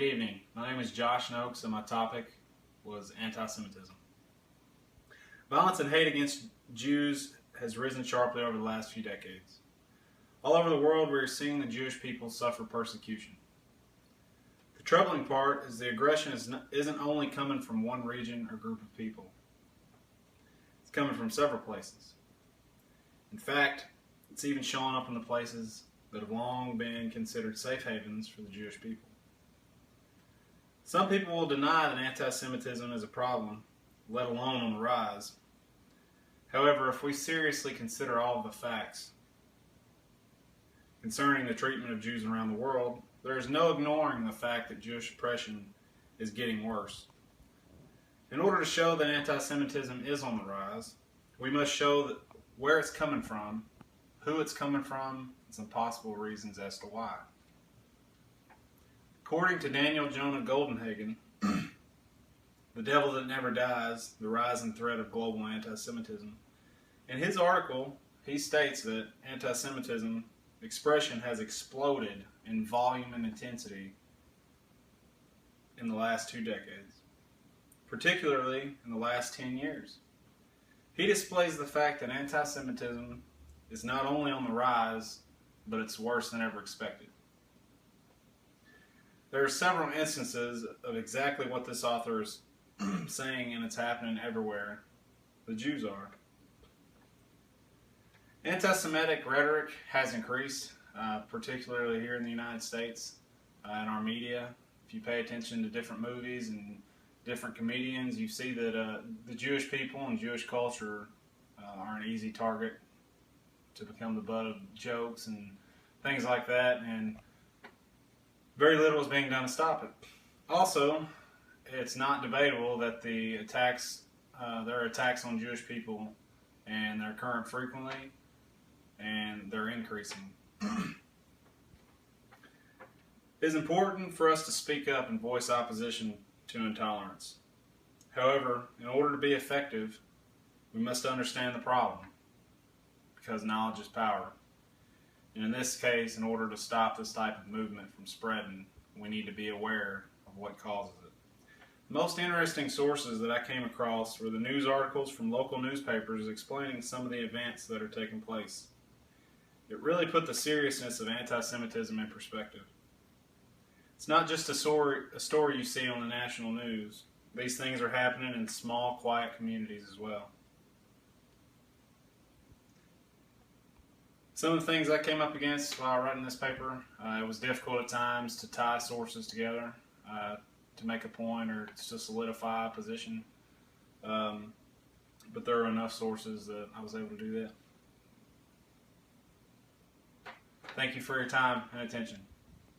Good evening. My name is Josh Noakes and my topic was anti-Semitism. Violence and hate against Jews has risen sharply over the last few decades. All over the world we are seeing the Jewish people suffer persecution. The troubling part is the aggression isn't only coming from one region or group of people. It's coming from several places. In fact, it's even showing up in the places that have long been considered safe havens for the Jewish people. Some people will deny that anti-Semitism is a problem, let alone on the rise. However, if we seriously consider all of the facts concerning the treatment of Jews around the world, there is no ignoring the fact that Jewish oppression is getting worse. In order to show that anti-Semitism is on the rise, we must show that where it's coming from, who it's coming from, and some possible reasons as to why. According to Daniel Jonah Goldenhagen, The Devil That Never Dies, The Rise and Threat of Global Anti-Semitism, in his article, he states that anti-Semitism expression has exploded in volume and intensity in the last 2 decades, particularly in the last 10 years. He displays the fact that anti-Semitism is not only on the rise, but it's worse than ever expected. There are several instances of exactly what this author is saying, and it's happening everywhere the Jews are. Anti-Semitic rhetoric has increased, particularly here in the United States, in our media. If you pay attention to different movies and different comedians, you see that the Jewish people and Jewish culture are an easy target to become the butt of jokes and things like that, and very little is being done to stop it. Also, it's not debatable that the attacks, there are attacks on Jewish people, and they're occurring frequently, and they're increasing. It is important for us to speak up and voice opposition to intolerance. However, in order to be effective, we must understand the problem, because knowledge is power. And in this case, in order to stop this type of movement from spreading, we need to be aware of what causes it. The most interesting sources that I came across were the news articles from local newspapers explaining some of the events that are taking place. It really put the seriousness of anti-Semitism in perspective. It's not just a story you see on the national news. These things are happening in small, quiet communities as well. Some of the things I came up against while writing this paper, it was difficult at times to tie sources together to make a point or to solidify a position. But there are enough sources that I was able to do that. Thank you for your time and attention.